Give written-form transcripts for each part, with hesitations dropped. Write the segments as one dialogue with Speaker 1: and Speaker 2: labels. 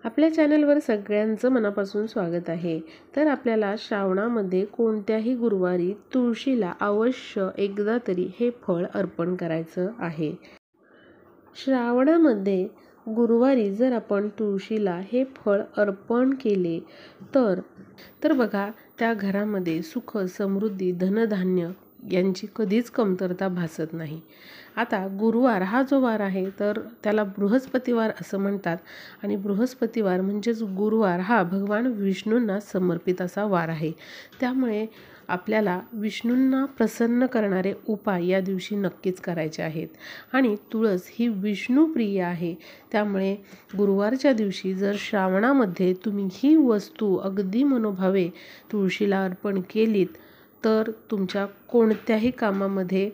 Speaker 1: आपल्या चॅनलवर सगळ्यांचं मनापासून स्वागत आहे। तर आपल्याला श्रावणामध्ये कोणत्याही गुरुवारी तुळशीला अवश्य एकदा तरी हे फळ अर्पण करायचं आहे। श्रावणामध्ये गुरुवारी जर आपण तुळशीला हे फळ अर्पण केले तर बघा त्या घरामध्ये सुख, समृद्धी, धनधान्य यांची कधीच कमतरता भासत नाही। आता गुरुवार हा जो वार आहे तर त्याला बृहस्पतिवार असं म्हणतात आणि बृहस्पतिवार म्हणजेच गुरुवार हा भगवान विष्णूंना समर्पित असा वार आहे। त्यामुळे आपल्याला विष्णूंना प्रसन्न करणारे उपाय या दिवशी नक्कीच करायचे आहेत आणि तुळस ही विष्णुप्रिय आहे। त्यामुळे गुरुवारच्या दिवशी जर श्रावणामध्ये तुम्ही ही वस्तू अगदी मनोभावे तुळशीला अर्पण केलीत तर तुमच्या कोणत्याही कामामध्ये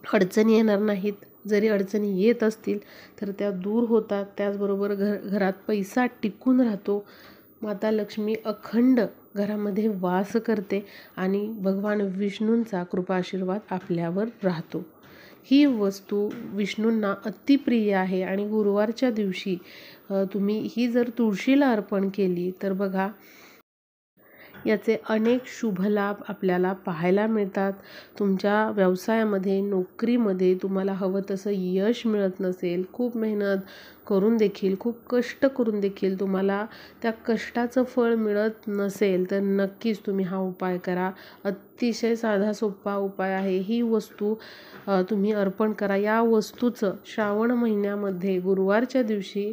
Speaker 1: अडचणी येणार नाहीत। जरी अडचणी येत असतील तर त्या दूर होतात। त्याचबरोबर घरात पैसा टिकून राहतो, माता लक्ष्मी अखंड घरामध्ये वास करते आणि भगवान विष्णूंचा कृपा आशीर्वाद आपल्यावर राहतो। ही वस्तू विष्णूंना अतिप्रिय आहे आणि गुरुवारच्या दिवशी तुम्ही ही जर तुळशीला अर्पण केली तर बघा याचे अनेक शुभ लाभ आपल्याला पाहायला मिळतात। तुमच्या व्यवसायामध्ये, नोकरीमध्ये तुम्हाला हवं तसं यश मिळत नसेल, खूप मेहनत करून देखील, खूप कष्ट करून देखील तुम्हाला त्या कष्टाचं फळ मिळत नसेल तर नक्कीच तुम्ही हा उपाय करा। अतिशय साधा सोपा उपाय आहे। ही वस्तू तुम्ही अर्पण करा। या वस्तूचं श्रावण महिन्यामध्ये गुरुवारच्या दिवशी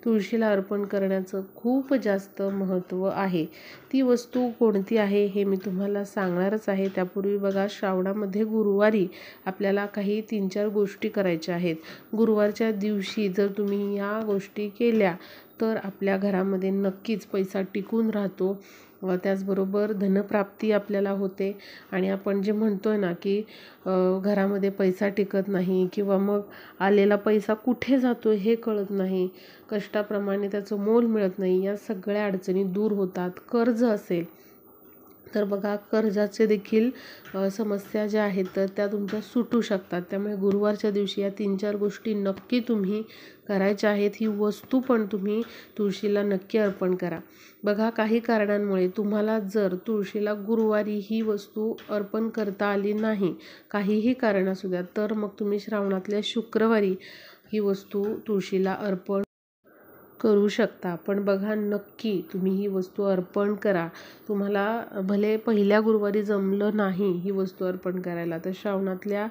Speaker 1: तुळशीला अर्पण करण्याचं खूप जास्त महत्त्व आहे। ती वस्तू कोणती आहे हे मी तुम्हाला सांगणारच आहे। त्यापूर्वी बघा श्रावणामध्ये गुरुवारी आपल्याला काही 3-4 गोष्टी करायच्या आहेत। गुरुवारच्या दिवशी जर तुम्ही या गोष्टी केल्या तर आपल्या घरामध्ये नक्कीच पैसा टिकून राहतो, त्याचबरोबर धनप्राप्ती आपल्याला होते आणि आपण जे म्हणतोय ना की घरामध्ये पैसा टिकत नाही किंवा मग आलेला पैसा कुठे जातो हे कळत नाही, कष्टाप्रमाणे त्याचं मोल मिळत नाही, या सगळ्या अडचणी दूर होतात। कर्ज असेल तर बघा कर्जाचे देखील समस्या ज्या आहेत तर त्या तुमच्या सुटू शकतात। त्यामुळे गुरुवारच्या दिवशी या 3-4 गोष्टी नक्की तुम्ही करायच्या आहेत। ही वस्तू पण तुम्ही तुळशीला नक्की अर्पण करा। बघा काही कारणांमुळे तुम्हाला जर तुळशीला गुरुवारी ही वस्तू अर्पण करता आली नाही, काहीही कारण असू द्या, तर मग तुम्ही श्रावणातल्या शुक्रवारी ही वस्तू तुळशीला अर्पण करू शकता। पण बघा नक्की तुम्ही ही वस्तू अर्पण करा। तुम्हाला भले पहिल्या गुरुवारी जमलं नाही ही वस्तू अर्पण करायला तर श्रावणातल्या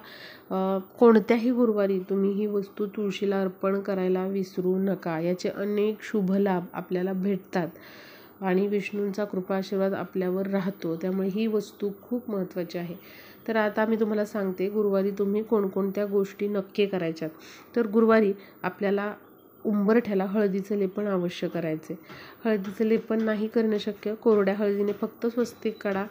Speaker 1: कोणत्याही गुरुवारी तुम्ही ही वस्तू तुळशीला अर्पण करायला विसरू नका। याचे अनेक शुभ लाभ आपल्याला भेटतात आणि विष्णूंचा कृपा आशीर्वाद आपल्यावर राहतो। त्यामुळे ही वस्तू खूप महत्त्वाची आहे। तर आता मी तुम्हाला सांगते गुरुवारी तुम्ही कोणकोणत्या गोष्टी नक्की करायच्यात। तर गुरुवारी आपल्याला उंबरठ्याला हळदीचं लेपन अवश्य करायचे। हळदीचं लेपन नाही करणं शक्य, कोरड्या हळदीने फक्त स्वस्तिक काढा।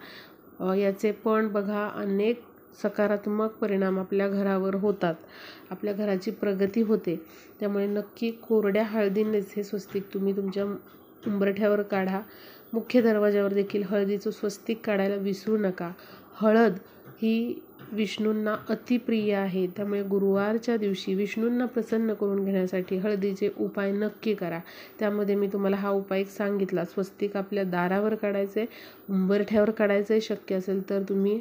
Speaker 1: याचे पण बघा अनेक सकारात्मक परिणाम आपल्या घरावर होतात, आपल्या घराची प्रगती होते। त्यामुळे नक्की कोरड्या हळदीनेच हे स्वस्तिक तुम्ही तुमच्या उंबरठ्यावर काढा। मुख्य दरवाजावर देखील हळदीचं स्वस्तिक काढायला विसरू नका। हळद ही विष्णूंना अतिप्रिय आहे, त्यामुळे गुरुवारच्या दिवशी विष्णूंना प्रसन्न करून घेण्यासाठी हळदीचे उपाय नक्की करा। त्यामध्ये मी तुम्हाला हा उपाय सांगितला, स्वस्तिक आपल्या दारावर काढायचे, उंबरठ्यावर काढायचे, शक्य असेल तर तुम्ही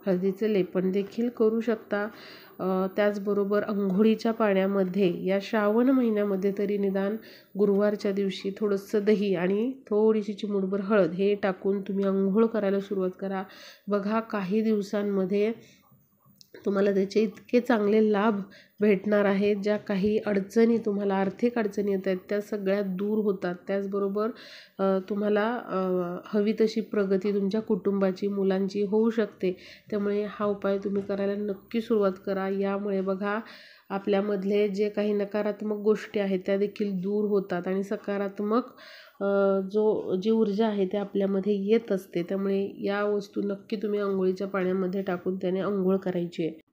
Speaker 1: हळदीचे लेपन देखील करू शकता। त्याचबरोबर अंघोळीच्या पाण्यामध्ये या श्रावण महिन्यामध्ये तरी निदान गुरुवारच्या दिवशी थोडंसं दही आणि थोडीशी चिमूटभर हळद हे टाकून तुम्ही अंघोळ करायला सुरुवात करा। बघा काही दिवसांमध्ये तुम्हाला त्याचे इतके चांगले लाभ भेटणार आहेत, ज्या काही अडचणी तुम्हाला आर्थिक अडचणी येत आहेत त्या सगळ्या दूर होतात। त्याचबरोबर तुम्हाला हवी तशी प्रगती तुमच्या कुटुंबाची, मुलांची होऊ शकते। त्यामुळे हा उपाय तुम्ही करायला नक्की सुरुवात करा। यामुळे बघा आपल्यामधले जे काही नकारात्मक गोष्टी आहेत त्या देखील दूर होतात आणि सकारात्मक जी ऊर्जा आहे ते आपल्यामध्ये येत असते। त्यामुळे या वस्तू नक्की तुम्ही अंघोळीच्या पाण्यामध्ये टाकून त्याने अंघोळ करायची आहे।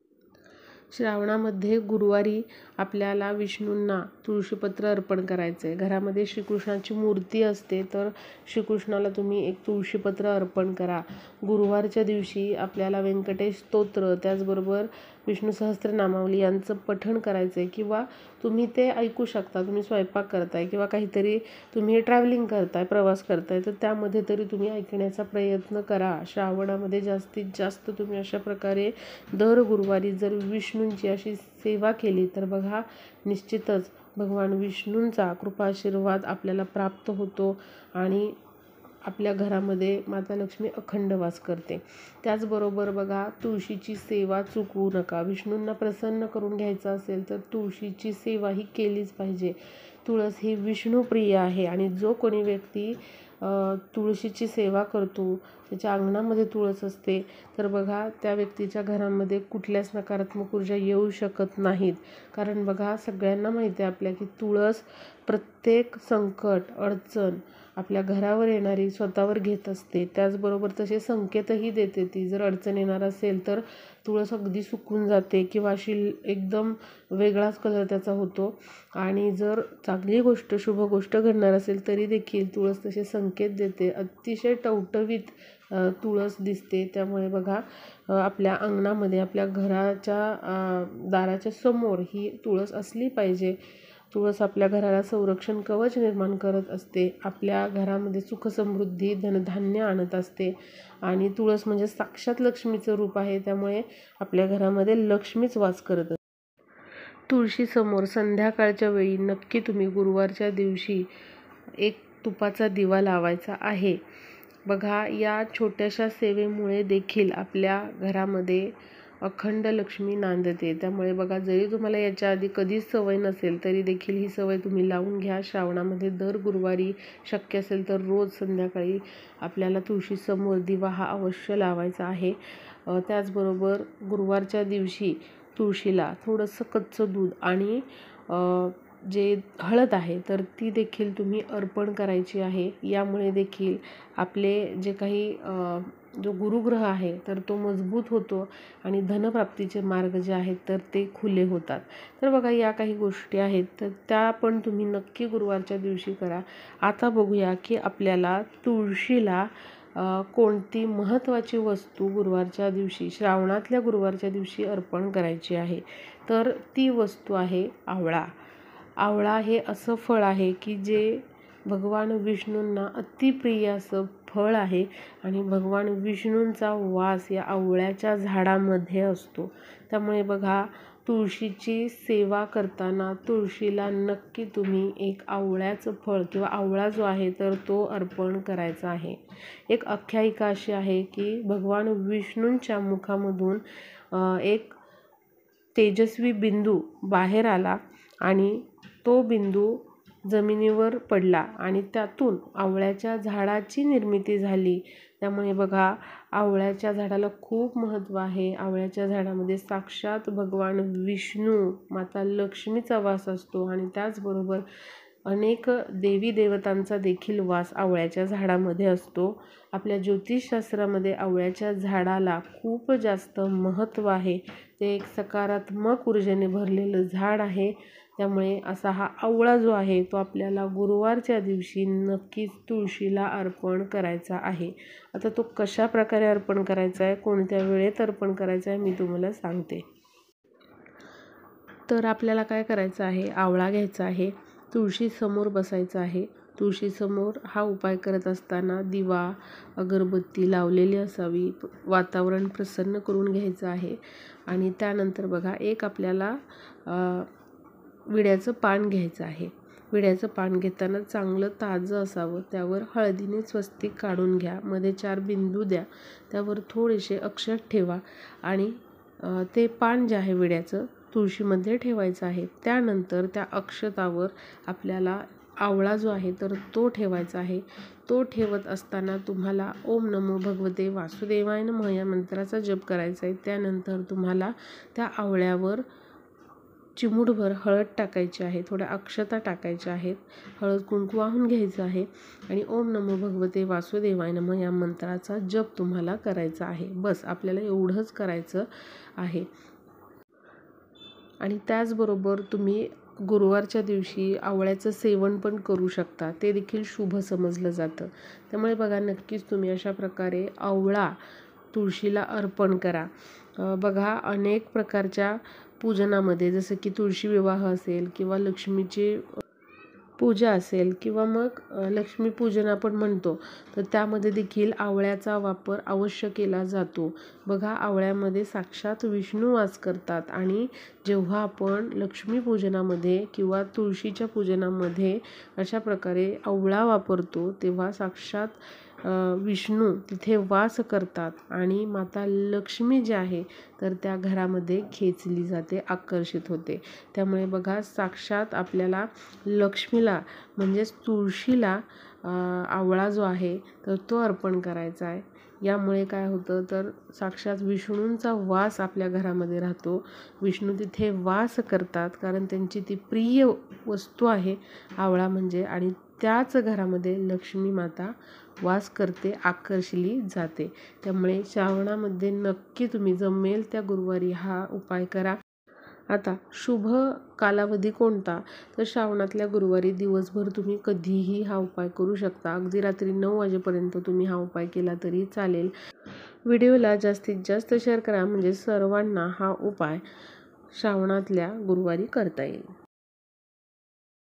Speaker 1: श्रावणामध्ये गुरुवारी आपल्याला विष्णूंना तुळशीपत्र अर्पण करायचं आहे. घरामध्ये श्रीकृष्णाची मूर्ती असते तर श्रीकृष्णाला तुम्ही एक तुळशीपत्र अर्पण करा. गुरुवारच्या दिवशी आपल्याला व्यंकटेश स्तोत्र त्याचबरोबर विष्णू सहस्त्रनामावली यांचं पठण करायचं आहे, किंवा तुम्ही ते ऐकू शकता. तुम्ही स्वयंपाक करताय किंवा काहीतरी तुम्ही ट्रॅव्हलिंग करताय, प्रवास करताय, तर त्यामध्ये तरी तुम्ही ऐकण्याचा प्रयत्न करा. श्रावणामध्ये जास्तीत जास्त तुम्ही अशा प्रकारे दर गुरुवारी जर विष्णूंची अशी सेवा केली तर बघा निश्चितच भगवान विष्णूंचा कृपाशीर्वाद आपल्याला प्राप्त होतो आणि आपल्या घरामध्ये माता लक्ष्मी अखंड वास करते. त्याचबरोबर बघा तुळशीची सेवा चुकवू नका. विष्णूंना प्रसन्न करून घ्यायचं असेल तर तुळशीची सेवा ही केलीच पाहिजे. तुळस ही विष्णुप्रिय आहे आणि जो कोणी व्यक्ती तुळशीची सेवा करतो, त्याच्या अंगणामध्ये तुळस असते, तर बघा त्या व्यक्तीच्या घरामध्ये कुठल्याच नकारात्मक ऊर्जा येऊ शकत नाहीत. कारण बघा सगळ्यांना माहिती आहे आपल्या की तुळस प्रत्येक संकट अडचण आपल्या घरावर येणारी स्वतःवर घेत असते. त्याचबरोबर तसे संकेतही देते. ती जर अडचण येणार असेल तर तुळस अगदी सुकून जाते किंवा अशी एकदम वेगळाच कलर त्याचा होतो. आणि जर चांगली गोष्ट शुभ गोष्ट घडणार असेल तरी देखील तुळस तसे संकेत देते. अतिशय टवटवीत तुळस दिसते. त्यामुळे बघा आपल्या अंगणामध्ये आपल्या घराच्या दाराच्या समोर ही तुळस असली पाहिजे. तुळस आपल्या घराला संरक्षण कवच निर्माण करत असते. आपल्या घरामध्ये सुख समृद्धी धनधान्य आणत असते आणि तुळस म्हणजे साक्षात लक्ष्मीचं रूप आहे. त्यामुळे आपल्या घरामध्ये लक्ष्मीच वास करत असते. तुळशीसमोर संध्याकाळच्या वेळी नक्की तुम्ही गुरुवारच्या दिवशी एक तुपाचा दिवा लावायचा आहे. बघा या छोट्याशा सेवेमुळे देखील आपल्या घरामध्ये अखंड लक्ष्मी नांदते. त्यामुळे बघा जरी तुम्हाला याच्या आधी कधीच सवय नसेल तरी देखील ही सवय तुम्ही लावून घ्या. श्रावणामध्ये दर गुरुवारी शक्य असेल तर रोज संध्याकाळी आपल्याला तुळशीसमोर दिवा हा अवश्य लावायचा आहे. त्याचबरोबर गुरुवारच्या दिवशी तुळशीला थोडंसं कच्चं दूध आणि जे हळद आहे तर ती देखील तुम्ही अर्पण करायची आहे. यामुळे देखील आपले जे काही जो गुरुग्रह आहे तर तो मजबूत होतो आणि धनप्राप्तीचे मार्ग जे आहेत तर ते खुले होतात. तर बघा या काही गोष्टी आहेत तर त्या पण तुम्ही नक्की गुरुवारच्या दिवशी करा. आता बघूया की आपल्याला तुळशीला कोणती महत्त्वाची वस्तू गुरुवारच्या दिवशी श्रावणातल्या गुरुवारच्या दिवशी अर्पण करायची आहे. तर ती वस्तू आहे आवळा. आवळा हे असं फळ आहे की जे भगवान विष्णूंना अतिप्रिय असं फळ आहे आणि भगवान विष्णूंचा वास या आवळ्याच्या झाडामध्ये असतो. त्यामुळे बघा तुळशीची सेवा करताना तुळशीला नक्की तुम्ही एक आवळ्याचं फळ किंवा आवळा जो आहे तर तो अर्पण करायचा आहे. एक आख्यायिका अशी आहे की भगवान विष्णूंच्या मुखामधून एक तेजस्वी बिंदू बाहेर आला आणि तो बिंदू जमिनीवर पडला आणि त्यातून आवळ्याच्या झाडाची निर्मिती झाली. त्यामुळे बघा आवळ्याच्या झाडाला खूप महत्त्व आहे. आवळ्याच्या झाडामध्ये साक्षात भगवान विष्णू माता लक्ष्मीचा वास असतो आणि त्याचबरोबर अनेक देवी देवतांचा देखील वास आवळ्याच्या झाडामध्ये असतो. आपल्या ज्योतिषशास्त्रामध्ये आवळ्याच्या झाडाला खूप जास्त महत्त्व आहे. ते एक सकारात्मक ऊर्जेने भरलेलं झाड आहे. त्यामुळे असा हा आवळा जो आहे तो आपल्याला गुरुवारच्या दिवशी नक्कीच तुळशीला अर्पण करायचा आहे. आता तो कशा प्रकारे अर्पण करायचा आहे, कोणत्या वेळेत अर्पण करायचा आहे मी तुम्हाला सांगते. तर आपल्याला काय करायचं आहे, आवळा घ्यायचा आहे, तुळशीसमोर बसायचं आहे. तुळशीसमोर हा उपाय करत असताना दिवा अगरबत्ती लावलेली असावी. वातावरण प्रसन्न करून घ्यायचं आहे आणि त्यानंतर बघा एक आपल्याला विड्याचं पान घ्यायचं आहे. विड्याचं पान घेताना चांगलं ताजं असावं. त्यावर हळदीने स्वस्तिक काढून घ्या. मध्ये 4 बिंदू द्या. त्यावर थोडेसे अक्षत ठेवा आणि ते पान जे आहे विड्याचं तुळशीमध्ये ठेवायचं आहे. त्यानंतर त्या अक्षतावर आपल्याला आवळा जो आहे तर तो ठेवायचा आहे. तो ठेवत असताना तुम्हाला ओम नमो भगवते वासुदेवाय नमः या मंत्राचा जप करायचा आहे. त्यानंतर तुम्हाला त्या आवळ्यावर चिमूटभर हळद टाकायची आहे, थोड्या अक्षता टाकायच्या आहेत, हळद कुंकू वाहून घ्यायचं आहे आणि ओम नमो भगवते वासुदेवाय नमः या मंत्राचा जप तुम्हाला करायचा आहे. बस आपल्याला एवढंच करायचं आहे. आणि त्याचबरोबर तुम्ही गुरुवारच्या दिवशी आवळ्याचं सेवन पण करू शकता, ते देखील शुभ समजलं जातं. त्यामुळे बघा, नक्कीच तुम्ही अशा प्रकारे आवळा तुळशीला अर्पण करा. बघा, अनेक प्रकारच्या पूजनामध्ये जसं की तुळशी विवाह असेल किंवा लक्ष्मीची पूजा असेल किंवा मग लक्ष्मीपूजन आपण म्हणतो, तर त्यामध्ये देखील आवळ्याचा वापर अवश्य केला जातो. बघा, आवळ्यामध्ये साक्षात विष्णू वास करतात आणि जेव्हा आपण लक्ष्मीपूजनामध्ये किंवा तुळशीच्या पूजनामध्ये अशा प्रकारे आवळा वापरतो, तेव्हा साक्षात विष्णू तिथे वास करतात आणि माता लक्ष्मी जी आहे तर त्या घरामध्ये खेचली जाते, आकर्षित होते. त्यामुळे बघा, साक्षात आपल्याला लक्ष्मीला म्हणजेच तुळशीला आवळा जो आहे तर तो अर्पण करायचा आहे. यामुळे काय होतं, तर साक्षात विष्णूंचा वास आपल्या घरामध्ये राहतो. विष्णू तिथे वास करतात, कारण त्यांची ती प्रिय वस्तू आहे आवळा म्हणजे, आणि त्याच घरामध्ये लक्ष्मी माता वास करते, आकर्षली जाते. त्यामुळे श्रावणामध्ये नक्की तुम्ही जमेल त्या गुरुवारी हा उपाय करा. आता शुभ कालावधी कोणता, तर श्रावणातल्या गुरुवारी दिवसभर तुम्ही कधीही हा उपाय करू शकता. अगदी रात्री 9 वाजेपर्यंत तुम्ही हा उपाय केला तरी चालेल. व्हिडिओला जास्तीत जास्त शेअर करा, म्हणजे सर्वांना हा उपाय श्रावणातल्या गुरुवारी करता येईल.